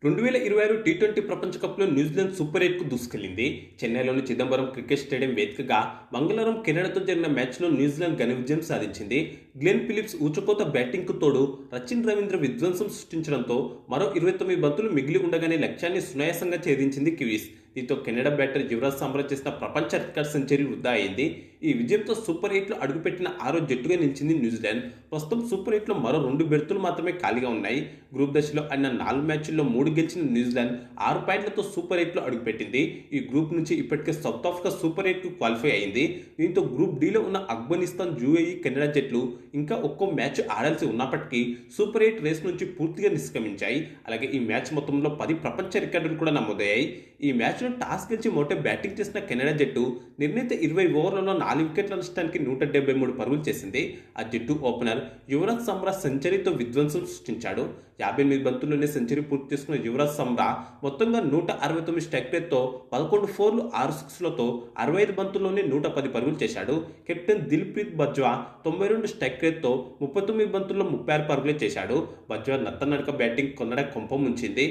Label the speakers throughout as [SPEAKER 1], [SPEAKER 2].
[SPEAKER 1] 2026 T20 ప్రపంచ కప్లో New Zealand super 8కు దూసుకెళ్లింది. చెన్నైలోని చిదంబరం క్రికెట్ స్టేడియం వేదికగా మంగళవారం కెనడాతో జరిగిన మ్యాచ్లో న్యూజిలాండ్ ఘన విజయం సాధించింది. గ్లెన్ ఫిలిప్స్ ఊచకోత బ్యాటింగ్కు తోడు రచిన్ రవీంద్ర విధ్వంసం సృష్టించడంతో మరో 29 బంతులు మిగిలి ఉండగానే లక్ష్యాన్ని సునాయాసంగా ఛేదించింది కివీస్. దీంతో కెనడా బ్యాటర్ యువరాజ్ సంబ్రా చేసిన ప్రపంచ రికార్డ్ సెంచరీ వృధా అయింది. ఈ విజయంతో సూపర్ 8లో అడుగుపెట్టిన ఆరో జట్టుగా నిలిచింది న్యూజిలాండ్. ప్రస్తుతం సూపర్ 8లో మరో 2 బెర్తులు మాత్రమే ఖాళీగా ఉన్నాయి. గ్రూప్ దశలో ఆడిన 4 మ్యాచ్ల్లో 3 గెలిచిన న్యూజిలాండ్ 6 పాయింట్లతో సూపర్ 8లో అడుగుపెట్టింది. ఈ గ్రూప్ నుంచి ఇప్పటికే సౌత్ ఆఫ్రికా సూపర్ 8కు క్వాలిఫై అయింది. దీంతో గ్రూప్ డిలో ఉన్న ఆఫ్ఘనిస్తాన్, యుఏఈ, కెనడా జట్లు ఇంకా ఒక్కో మ్యాచ్ ఆడాల్సి ఉన్నప్పటికీ సూపర్ 8 రేస్ నుంచి పూర్తిగా నిష్క్రమించాయి. అలాగే ఈ మ్యాచ్ మొత్తంలో 10 ప్రపంచ రికార్డులు కూడా నమోదయ్యాయి. ఈ మ్యాచ్లో టాస్ గెలిచి మొదట బ్యాటింగ్ చేసిన కెనడా జట్టు నిర్ణీత 20 ఓవర్లలో 4 వికెట్ల నష్టానికి 173 పరుగులు చేసింది. ఆ జట్టు ఓపెనర్ యువరాజ్ సంబ్రా సెంచరీతో విధ్వంసం సృష్టించాడు. 58 బంతుల్లోనే సెంచరీ పూర్తి చేసుకున్న యువరాజ్ సంబ్రా మొత్తంగా 169 స్ట్రైక్ రేట్తో 11 ఫోర్లు 6 సిక్స్లతో 65 బంతుల్లోనే 110 పరుగులు చేశాడు. కెప్టెన్ దిల్ప్రీత్ బజ్వా 92 స్ట్రైక్ రేట్తో 39 బంతుల్లో 36 పరుగులే చేశాడు. బజ్వా నత్తనడక బ్యాటింగ్ కొన్నడ కొంప ముంచింది.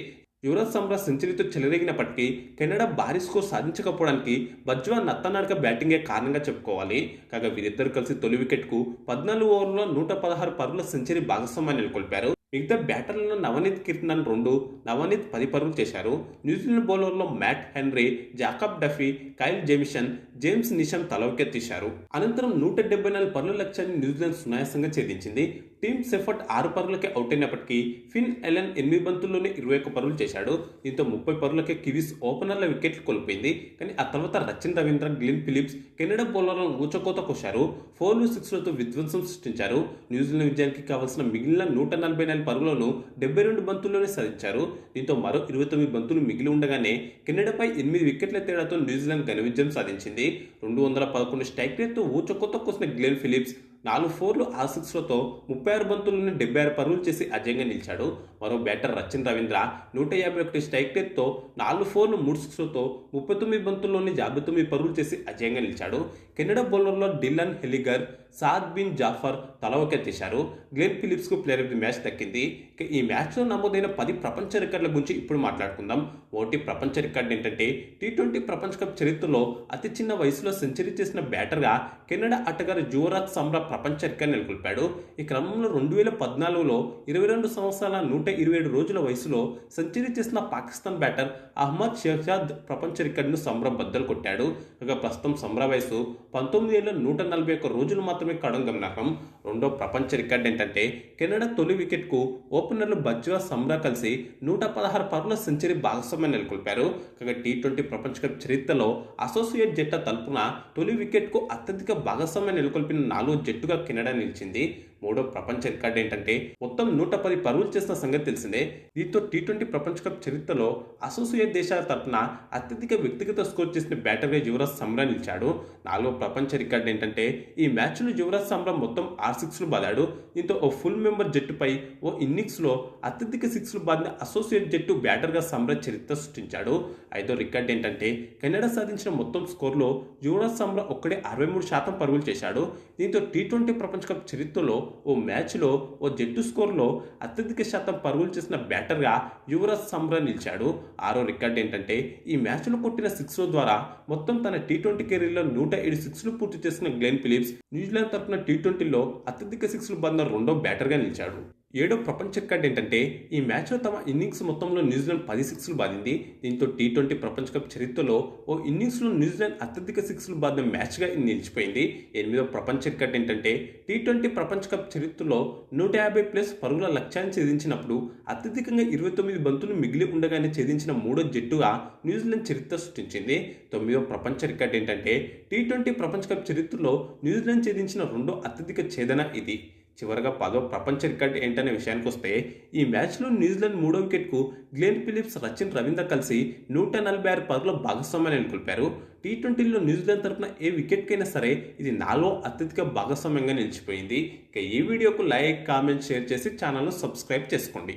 [SPEAKER 1] యువరాజ్ సంబ్రా సెంచరీతో చెలరేగినప్పటికీ కెనడా భారీ స్కోర్ సాధించకపోవడానికి బజ్వా నత్తనడక బ్యాటింగే కారణంగా చెప్పుకోవాలి. కాగా వీరిద్దరు కలిసి తొలి వికెట్కు 14 ఓవర్లలో 116 పరుగుల సెంచరీ భాగస్వామ్యాన్ని నెలకొల్పారు. మిగతా బ్యాటర్లలో నవనీత్ కిర్నన్ 2, నవనీత్ 10 పరుగులు చేశారు. న్యూజిలాండ్ బౌలర్లో Matt Henry, Jacob Duffy, Kyle Jamieson, James Neesham తల వికెట్ తీశారు. అనంతరం 174 పరుగుల లక్ష్యాన్ని న్యూజిలాండ్ సునాయాసంగా ఛేదించింది. టీమ్ సెఫర్ట్ 6 పరుగులకే అవుట్ అయినప్పటికీ ఫిన్ ఎలెన్ 8 బంతుల్లోనే 21 పరుగులు చేశాడు. దీంతో 30 పరుగులకే కివీస్ ఓపెనర్ల వికెట్లు కోల్పోయింది. కానీ ఆ తర్వాత Rachin Ravindra, Glenn Phillips Canada బౌలర్లను ఊచకోత కోశారు. 4లు 6లతో విధ్వంసం సృష్టించారు. న్యూజిలాండ్ విజయానికి కావాల్సిన మిగిలిన 144 పరుగులను 72 బంతుల్లోనే సాధించారు. దీంతో మరో 29 బంతులు మిగిలి ఉండగానే కెనడాపై 8 వికెట్ల తేడాతో న్యూజిలాండ్ ఘన విజయం సాధించింది. 211 స్ట్రైక్ రేట్తో ఊచకోత కోసిన గ్లెన్ ఫిలిప్స్ 4 ఫోర్లు 6 సిక్స్లతో 36 బంతుల్లోనే 76 పరుగులు చేసి అజయంగా నిలిచాడు. మరో బ్యాటర్ రచిన్ రవీంద్ర 151 స్ట్రైక్ రేట్తో 4 ఫోర్లు 3 సిక్స్లతో 39 బంతుల్లోనే 59 పరుగులు చేసి అజయంగా నిలిచాడు. కెనడా బౌలర్లో డిల్లన్ హెలిగర్, సాద్ బిన్ జాఫర్ తల వికెట్ తీశారు. గ్లెన్ ఫిలిప్స్కు ప్లేయర్ ఆఫ్ ది మ్యాచ్ దక్కింది. ఈ మ్యాచ్లో నమోదైన 10 ప్రపంచ రికార్డుల గురించి ఇప్పుడు మాట్లాడుకుందాం. ఒకటి ప్రపంచ రికార్డు ఏంటంటే టీ20 ప్రపంచ కప్ చరిత్రలో అతి చిన్న వయసులో సెంచరీ చేసిన బ్యాటర్గా కెనడా ఆటగారు యువరాజ్ సంబ్రా ప్రపంచ రికార్డు నెలకొల్పాడు. ఈ క్రమంలో 2014లో 22 సంవత్సరాల 127 రోజుల వయసులో సెంచరీ చేసిన పాకిస్తాన్ బ్యాటర్ అహ్మద్ షెహజాద్ ప్రపంచ రికార్డును సంబ్రా బద్దలు కొట్టాడు. ఇక ప్రస్తుతం సంబ్రా వయసు 19 ఏళ్ల 141 రోజులు మాత్రమే కావడం గమనార్హం. రెండో ప్రపంచ రికార్డు ఏంటంటే కెనడా తొలి వికెట్కు ఓపెనర్లు బజ్వా, సంబ్రా కలిసి 116 పరుగుల సెంచరీ భాగస్వామ్యం నెలకొల్పారు. కాగా టీ20 ప్రపంచ కప్ చరిత్రలో అసోసియేట్ జట్ల తరపున తొలి వికెట్కు అత్యధిక భాగస్వామ్యం నెలకొల్పిన 4వ జట్టుగా కెనడా నిలిచింది. మూడో ప్రపంచ రికార్డు ఏంటంటే మొత్తం 110 పరుగులు చేసిన సంగతి తెలిసిందే. దీంతో టీ20 ప్రపంచ కప్ చరిత్రలో అసోసియేట్ దేశాల తరపున అత్యధిక వ్యక్తిగత స్కోర్ చేసిన బ్యాటర్గా యువరాజ్ సంబ్రా నిలిచాడు. 4వ ప్రపంచ రికార్డు ఏంటంటే ఈ మ్యాచ్లో యువరాజ్ సంబ్రా మొత్తం 6 సిక్స్లు బాదాడు. దీంతో ఓ ఫుల్ మెంబర్ జట్టుపై ఓ ఇన్నింగ్స్లో అత్యధిక సిక్స్లు బాదిన అసోసియేట్ జట్టు బ్యాటర్గా సంబ్రా చరిత్ర సృష్టించాడు. 5వ రికార్డు ఏంటంటే కెనడా సాధించిన మొత్తం స్కోర్లో యువరాజ్ సంబ్రా ఒక్కడే 63% పరుగులు చేశాడు. దీంతో టీ20 ప్రపంచ కప్ చరిత్రలో ఓ మ్యాచ్లో ఓ జట్టు స్కోర్లో అత్యధిక శాతం పరుగులు చేసిన బ్యాటర్గా యువరాజ్ సంబ్రా నిలిచాడు. 6వ రికార్డు ఏంటంటే ఈ మ్యాచ్లో కొట్టిన సిక్స్ల ద్వారా మొత్తం తన టీ20 కెరీర్లో 107 సిక్స్లు పూర్తి చేసిన గ్లెన్ ఫిలిప్స్ న్యూజిలాండ్ తరపున టీ20లో అత్యధిక సిక్స్లు బాదిన రెండో బ్యాటర్గా నిలిచాడు. 7వ ప్రపంచ రికార్డు ఏంటంటే ఈ మ్యాచ్లో తమ ఇన్నింగ్స్ మొత్తంలో న్యూజిలాండ్ 10 సిక్స్లు బాదింది. దీంతో టీ20 ప్రపంచ కప్ చరిత్రలో ఓ ఇన్నింగ్స్లో న్యూజిలాండ్ అత్యధిక సిక్స్లు బాదిన మ్యాచ్గా నిలిచిపోయింది. 8వ ప్రపంచ రికార్డు ఏంటంటే టీ20 ప్రపంచ కప్ చరిత్రలో 150+ పరుగుల లక్ష్యాన్ని ఛేదించినప్పుడు అత్యధికంగా 29 బంతులు మిగిలి ఉండగానే ఛేదించిన 3వ జట్టుగా న్యూజిలాండ్ చరిత్ర సృష్టించింది. 9వ ప్రపంచ రికార్డు ఏంటంటే టీ20 ప్రపంచ కప్ చరిత్రలో న్యూజిలాండ్ ఛేదించిన రెండో అత్యధిక ఛేదన ఇది. చివరగా 10వ ప్రపంచ రికార్డు ఏంటనే విషయానికి వస్తే ఈ మ్యాచ్లో న్యూజిలాండ్ 3వ వికెట్కు గ్లెన్ ఫిలిప్స్, రచిన్ రవీంద్ర కలిసి 146 పరుగుల భాగస్వామ్యాన్ని నెలకొల్పారు. టీ20లో న్యూజిలాండ్ తరపున ఏ వికెట్కైనా సరే ఇది 4వ అత్యధిక భాగస్వామ్యంగా నిలిచిపోయింది. ఇక ఈ వీడియోకు లైక్, కామెంట్, షేర్ చేసి ఛానల్ను సబ్స్క్రైబ్ చేసుకోండి.